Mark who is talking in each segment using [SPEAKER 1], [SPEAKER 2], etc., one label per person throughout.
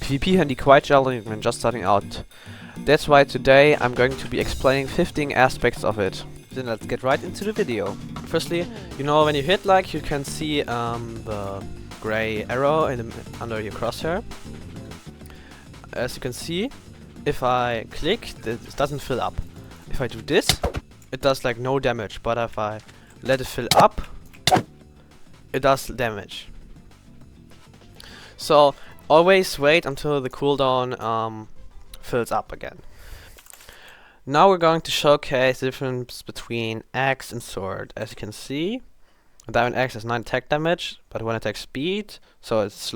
[SPEAKER 1] PvP can be quite challenging when just starting out. That's why today I'm going to be explaining 15 aspects of it. Then let's get right into the video. Firstly, you know, when you hit like, you can see the gray arrow under your crosshair. As you can see, if I click, it doesn't fill up. If I do this, it does like no damage, but if I let it fill up, it does damage. So always wait until the cooldown fills up again. Now we're going to showcase the difference between axe and sword. As you can see, a diamond axe has 9 attack damage, but 1 attack speed, so it's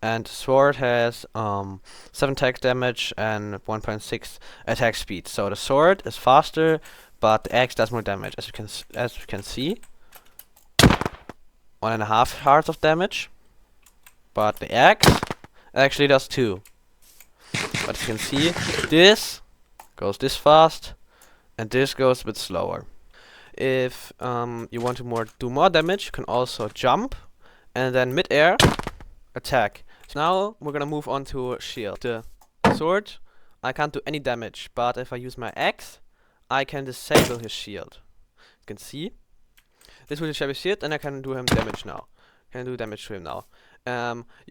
[SPEAKER 1] and sword has 7 attack damage and 1.6 attack speed. So the sword is faster, but the axe does more damage. As you can see, 1.5 hearts of damage, but the axe actually does 2. But you can see, this goes this fast, and this goes a bit slower. If you want to do more damage, you can also jump, and then mid-air, attack. So now we're gonna move on to shield. The sword, I can't do any damage, but if I use my axe, I can disable his shield. You can see, this will disable his shield, and I can do him damage now. Can do damage to him now.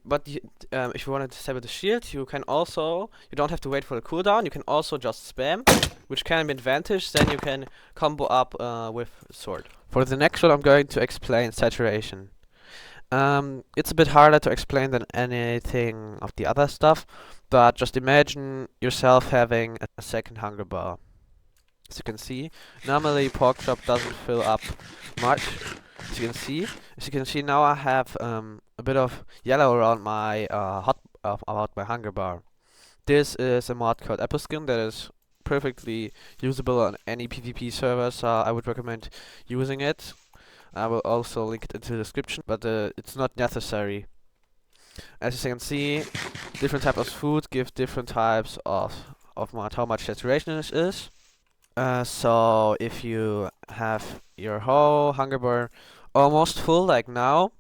[SPEAKER 1] But if you want to disable the shield, you can also, you don't have to wait for the cooldown, you can also just spam, which can be an advantage, then you can combo up with sword. For the next one, I'm going to explain saturation. It's a bit harder to explain than anything of the other stuff, but just imagine yourself having a second hunger bar. As you can see, normally pork chop doesn't fill up much. As you can see now I have a bit of yellow around my about my hunger bar. This is a mod called Appleskin that is perfectly usable on any PvP server, so I would recommend using it. I will also link it into the description, but it's not necessary. As you can see, different types of food give different types of how much saturation it is. So if you have your whole hunger bar almost full like now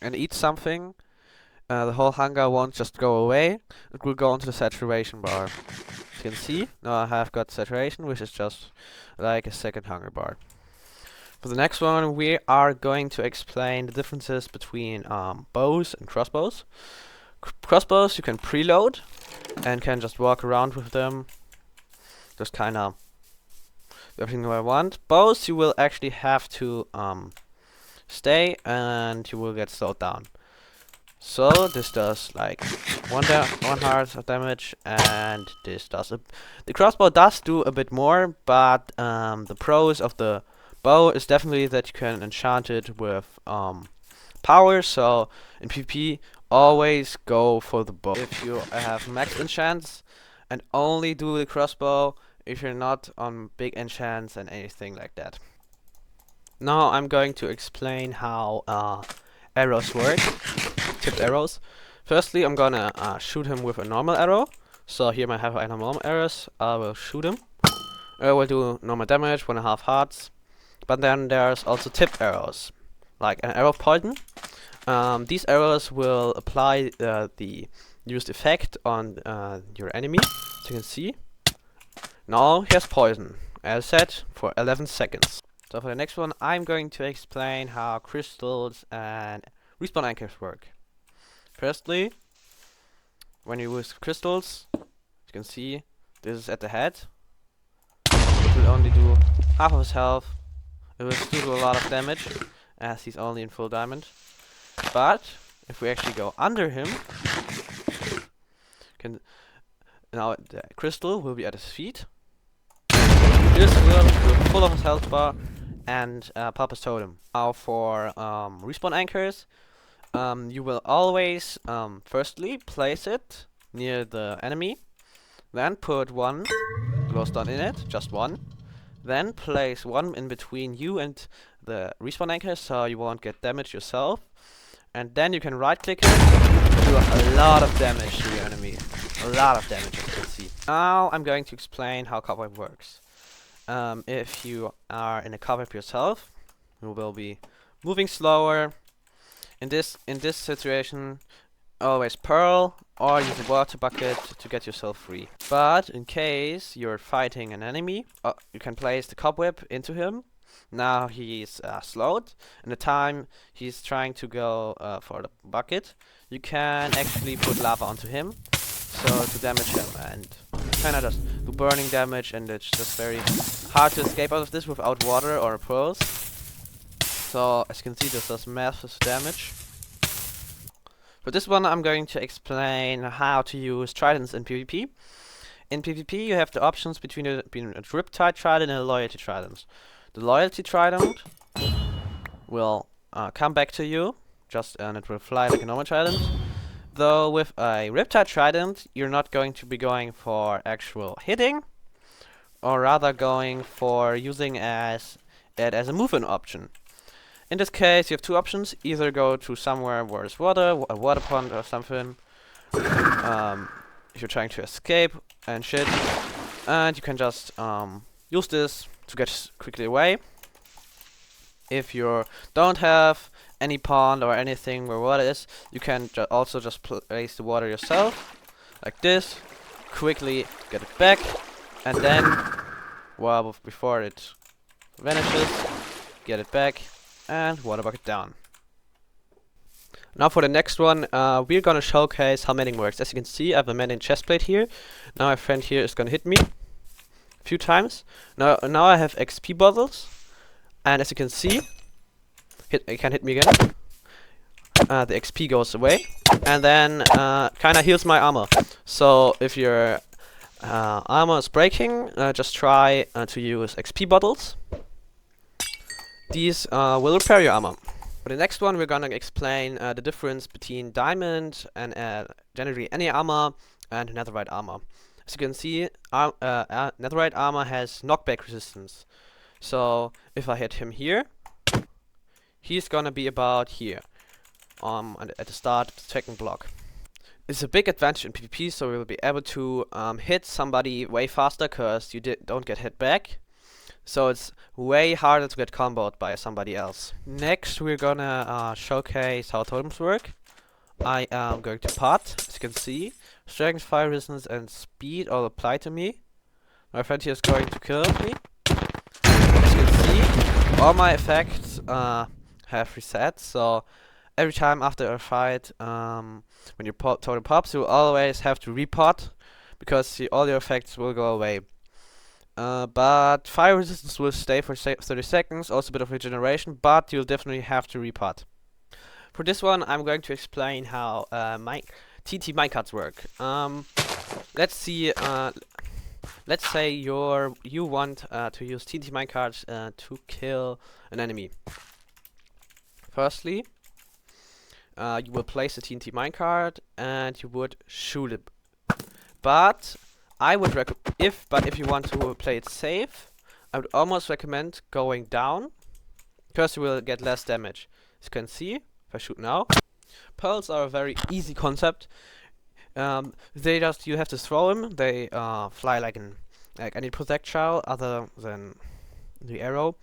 [SPEAKER 1] and eat something, the whole hunger won't just go away, it will go into the saturation bar. As you can see, now I have got saturation, which is just like a second hunger bar. For the next one, we are going to explain the differences between bows and crossbows. Crossbows you can preload and can just walk around with them, just kinda everything I want. Bows you will actually have to stay and you will get slowed down. So this does like 1 heart of damage, and this does the crossbow does do a bit more, but the pros of the bow is definitely that you can enchant it with power. So in PvP, always go for the bow. If you have max enchants, and only do the crossbow if you're not on big enchants and anything like that. Now I'm going to explain how arrows work, tipped arrows. Firstly, I'm gonna shoot him with a normal arrow. So here I have normal arrows. I will shoot him. I will do normal damage, 1.5 hearts. But then there's also tipped arrows, like an arrow of poison. These arrows will apply the used effect on your enemy. As you can see, now he has poison, as said, for 11 seconds. So for the next one, I'm going to explain how crystals and respawn anchors work. Firstly, when you use crystals, as you can see, this is at the head. It will only do half of his health. It will still do a lot of damage, as he's only in full diamond. But if we actually go under him, now the crystal will be at his feet. This will be full of his health bar and pop his totem. Now for respawn anchors, you will always firstly place it near the enemy, then put one glowstone in it, just one. Then place one in between you and the respawn anchor, so you won't get damage yourself. And then you can right click it, do a lot of damage to your enemy. A lot of damage, as you can see. Now I'm going to explain how Cobweb works. If you are in a Cobweb yourself, you will be moving slower. In this situation, always pearl or use a water bucket to get yourself free. But in case you're fighting an enemy, you can place the cobweb into him. Now he's slowed. In the time he's trying to go for the bucket, you can actually put lava onto him, so to damage him, and kinda just do burning damage, and it's just very hard to escape out of this without water or pearls. So as you can see, this does massive damage. For this one, I'm going to explain how to use Tridents in PvP. In PvP, you have the options between a Riptide Trident and a Loyalty Trident. The Loyalty Trident will come back to you, and it will fly like a normal Trident. Though with a Riptide Trident, you're not going to be going for actual hitting, or rather going for using it as a movement option. In this case, you have two options: either go to somewhere where there's water, a water pond or something, if you're trying to escape and shit, and you can just use this to get quickly away. If you don't have any pond or anything where water is, you can also just place the water yourself, like this, quickly get it back, and then, well, before it vanishes, get it back, and water bucket down. Now for the next one, we're gonna showcase how mending works. As you can see, I have a mending chestplate here. Now my friend here is gonna hit me a few times. Now I have XP bottles, and as you can see, it can hit me again. The XP goes away, and then kinda heals my armor. So if your armor is breaking, just try to use XP bottles. These will repair your armor. For the next one, we're gonna explain the difference between diamond and generally any armor and netherite armor. As you can see, netherite armor has knockback resistance. So if I hit him here, he's gonna be about here, at the start of the second block. It's a big advantage in PvP, so we will be able to hit somebody way faster, cause you don't get hit back. So it's way harder to get comboed by somebody else. Next, we're gonna showcase how totems work. I am going to pot. As you can see, strength, fire resistance, and speed all apply to me. My friend here is going to kill me. As you can see, all my effects have reset. So every time after a fight, when your totem pops, you always have to repot, because all your effects will go away. But fire resistance will stay for 30 seconds, also a bit of regeneration, but you'll definitely have to repot. For this one, I'm going to explain how TNT Minecarts work. Let's see. Let's say you want to use TNT Minecarts to kill an enemy. Firstly, you will place a TNT Minecart and you would shoot it. But I would if you want to play it safe, I would almost recommend going down, because you will get less damage. As you can see, if I shoot now, pearls are a very easy concept. You have to throw them. They fly like any projectile other than the arrow.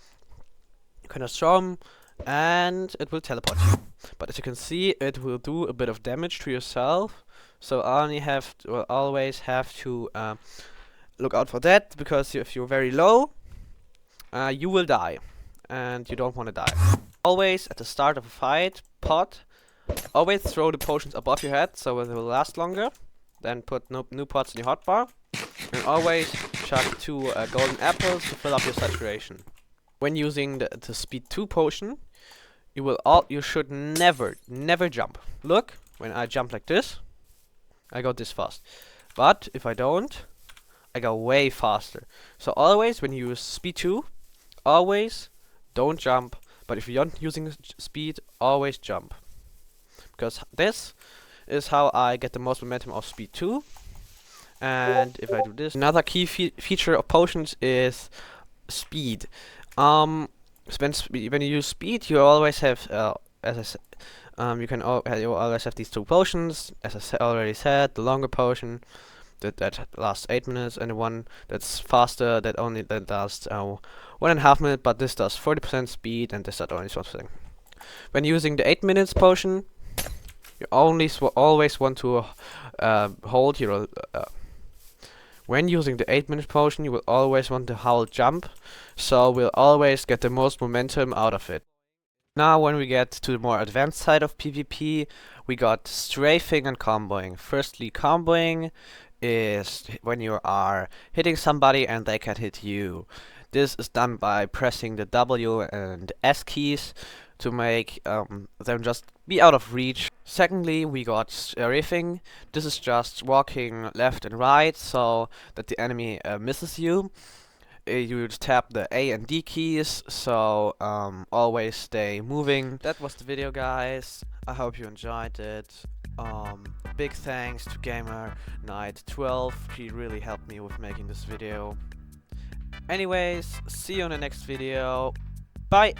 [SPEAKER 1] You can just throw them, and it will teleport you. But as you can see, it will do a bit of damage to yourself. So always have to look out for that, because if you're very low, you will die, and you don't want to die. Always at the start of a fight, always throw the potions above your head so they will last longer. Then put new pots in your hotbar, and always chuck 2 golden apples to fill up your saturation. When using the speed 2 potion, you should never jump. Look, when I jump like this, I go this fast. But if I don't, I go way faster. So always when you use speed 2, always don't jump. But if you're not using speed, always jump. Because this is how I get the most momentum of speed 2. And if I do this, another key feature of potions is speed. When you use speed, you always have, as I said, you always have these 2 potions. As I already said, the longer potion that lasts 8 minutes, and the one that's faster that lasts 1.5 minutes. But this does 40% speed, and this does only something. When using the 8 minutes potion, You only always want to hold your when using the 8-minute potion, you will always want to hold jump, so we'll always get the most momentum out of it. Now when we get to the more advanced side of PvP, we got strafing and comboing. Firstly, comboing is when you are hitting somebody and they can hit you. This is done by pressing the W and S keys to make them just be out of reach. Secondly, we got strafing. This is just walking left and right so that the enemy misses you. You tap the A and D keys, so always stay moving. That was the video, guys. I hope you enjoyed it. Big thanks to Gamer Knight 12. He really helped me with making this video. Anyways, see you in the next video. Bye!